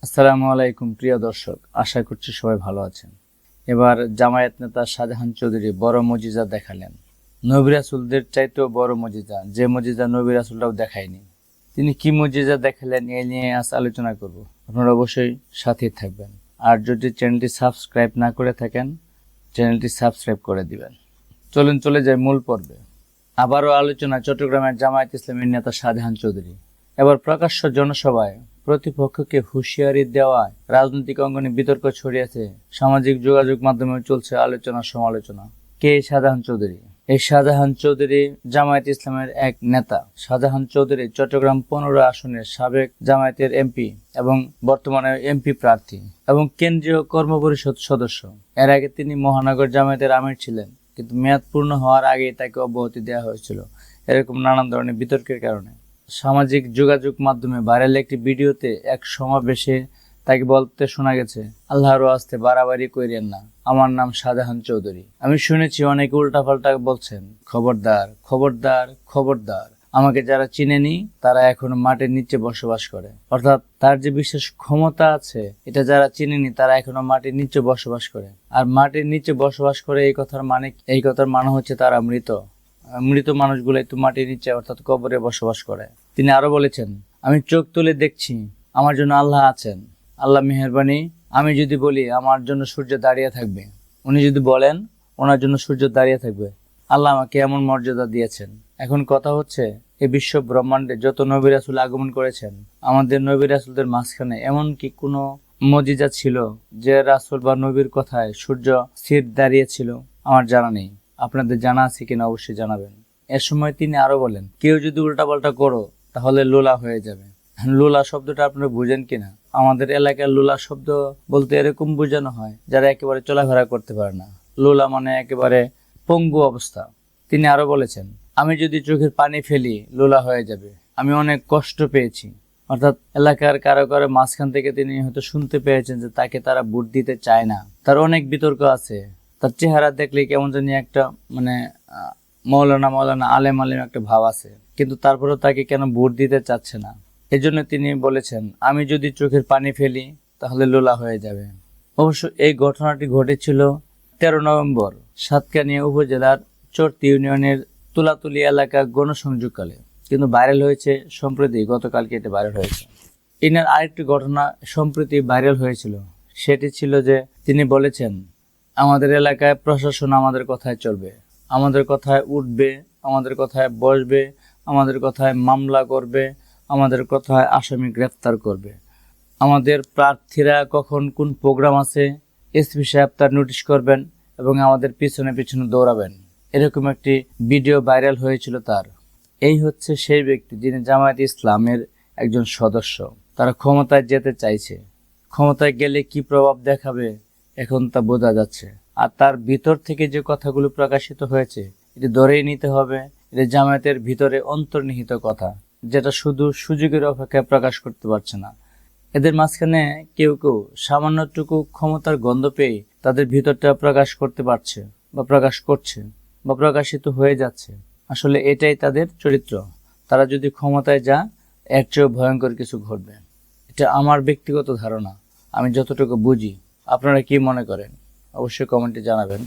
আসসালামু আলাইকুম প্রিয় দর্শক, আশা করছি সবাই ভালো আছেন। এবার জামায়াত নেতা শাহজাহান চৌধুরী বড় মুজিজা দেখালেন। নবী রাসূলদের চাইতেও বড় মুজিজা, যে মুজিজা নবী রাসূলরাও দেখায়নি। তিনি কি মুজিজা দেখালেন এ নিয়ে আজ আলোচনা করব। আপনারা অবশ্যই সাথে থাকবেন। আর যদি চ্যানেলটি সাবস্ক্রাইব না করে থাকেন, চ্যানেলটি সাবস্ক্রাইব করে দিবেন। চলুন চলে যাই মূল পর্বে। আবারও আলোচনা চট্টগ্রামের জামায়াত ইসলামীর নেতা শাহজাহান চৌধুরী। এবার প্রকাশ্য জনসভায় প্রতিপক্ষকে হুঁশিয়ারি দেওয়ায় রাজনৈতিক অঙ্গনে বিতর্ক ছড়িয়েছে। সামাজিক যোগাযোগ মাধ্যমে চলছে আলোচনা সমালোচনা। কে শাহজাহান চৌধুরী? এই শাহজাহান চৌধুরী জামায়াত ইসলামের এক নেতা। শাহজাহান চৌধুরী চট্টগ্রাম 15 আসনের সাবেক জামায়াতের এমপি এবং বর্তমানে এমপি প্রার্থী এবং কেন্দ্রীয় কর্মপরিষদ সদস্য। এর আগে তিনি মহানগর জামায়াতের আমির ছিলেন, কিন্তু মেয়াদ পূর্ণ হওয়ার আগেই তাকে অব্যাহতি দেওয়া হয়েছিল এরকম নানান ধরনের বিতর্কের কারণে। সামাজিক যোগাযোগ মাধ্যমে ভাইরাল একটি ভিডিওতে এক সমাবেশে তাকে বলতে শোনা গেছে, আল্লাহর ওয়াস্তে বাড়াবাড়ি কইরেন না, আমার নাম শাহজাহান চৌধুরী। আমি শুনেছি অনেকে উল্টাপাল্টা বলছেন, খবরদার খবরদার খবরদার, আমাকে যারা চিনেনি তারা এখনো মাটির নিচে বসবাস করে। অর্থাৎ তার যে বিশেষ ক্ষমতা আছে এটা যারা চিনেনি তারা এখনো মাটির নিচে বসবাস করে। আর মাটির নিচে বসবাস করে এই কথার মানে হচ্ছে তারা মৃত। মৃত মানুষগুলাই তো মাটির নিচে অর্থাৎ কবরে বসবাস করে। তিনি আরো বলেছেন, আমি চোখ তুলে দেখছি, আমার জন্য আল্লাহ আছেন, আল্লাহ মেহেরবানি। আমি যদি বলি আমার জন্য সূর্য দাঁড়িয়ে থাকবে, উনি যদি বলেন ওনার জন্য সূর্য দাঁড়িয়ে থাকবে। আল্লাহ আমাকে এমন মর্যাদা দিয়েছেন। এখন কথা হচ্ছে, এই বিশ্ব ব্রহ্মাণ্ডে যত নবী রাসূল আগমন করেছেন, আমাদের নবী রাসূলদের মাঝখানে এমন কি কোনো মুজিজা ছিল যে রাসূল বা নবীর কথায় সূর্য স্থির দাঁড়িয়েছিল? আমার জানা নেই। আপনাদের জানা আছে কিনা অবশ্যই জানাবেন। এর সময় তিনি আরো বলেন, কেউ যদি উল্টাপাল্টা করো তাহলে লোলা হয়ে যাবে। লোলা শব্দটা আপনারা বুঝেন কিনা? আমাদের এলাকার লোলা শব্দ বলতে এরকম বোঝানো হয় যারা একেবারে চলাফেরা করতে পারে না। লোলা মানে একেবারে পঙ্গু অবস্থা। তিনি আরো বলেছেন, আমি যদি চোখের পানি ফেলি লোলা হয়ে যাবে। আমি অনেক কষ্ট পেয়েছি। অর্থাৎ এলাকার কারো কারো মাঝখান থেকে তিনি হয়তো শুনতে পেয়েছেন যে তাকে তারা ভোট দিতে চায় না। তার অনেক বিতর্ক আছে। তার চেহারা দেখলে কেমন জানি একটা মৌলানা আলেম একটা ভাব আছে, কিন্তু তারপরেও তাকে কেন ভোট দিতে চাচ্ছে না। এজন্য তিনি বলেছেন, আমি যদি চোখের পানি ফেলি তাহলে লোলা হয়ে যাবে। অবশ্য এই ঘটনাটি ঘটেছিল 13 নভেম্বর সাতকানিয়া উপজেলার চরতি ইউনিয়নের তুলাতুলি এলাকা গণসংযোগকালে, কিন্তু ভাইরাল হয়েছে সম্প্রতি, গতকালকে এটা ভাইরাল হয়েছে। ইনার আরেকটি ঘটনা সম্প্রতি ভাইরাল হয়েছিল, সেটি ছিল যে তিনি বলেছেন, আমাদের এলাকায় প্রশাসন আমাদের কথায় চলবে, আমাদের কথায় উঠবে, আমাদের কথায় বসবে, আমাদের কথায় মামলা করবে, আমাদের কথায় আসামি গ্রেফতার করবে। আমাদের প্রার্থীরা কখন কোন প্রোগ্রাম আছে এসপি সাহেব তার নোটিশ করবেন এবং আমাদের পিছনে পিছনে দৌড়াবেন। এরকম একটি ভিডিও ভাইরাল হয়েছিল তার। এই হচ্ছে সেই ব্যক্তি যিনি জামায়াত ইসলামের একজন সদস্য। তারা ক্ষমতায় যেতে চাইছে। ক্ষমতায় গেলে কি প্রভাব দেখাবে এখন তা বোঝা যাচ্ছে। আর তার ভিতর থেকে যে কথাগুলো প্রকাশিত হয়েছে এটি ধরেই নিতে হবে এটা জামায়াতের ভিতরে অন্তর্নিহিত কথা, যেটা শুধু সুযোগের অপেক্ষায় প্রকাশ করতে পারছে না। এদের মাঝখানে কেউ কেউ সামান্যটুকু ক্ষমতার গন্ধ পেয়ে তাদের ভিতরটা প্রকাশ করতে পারছে বা প্রকাশ করছে বা প্রকাশিত হয়ে যাচ্ছে। আসলে এটাই তাদের চরিত্র। তারা যদি ক্ষমতায় যায় এর চেয়েও ভয়ঙ্কর কিছু ঘটবে। এটা আমার ব্যক্তিগত ধারণা, আমি যতটুকু বুঝি। আপনারা কি মনে করেন অবশ্যই কমেন্টে জানাবেন।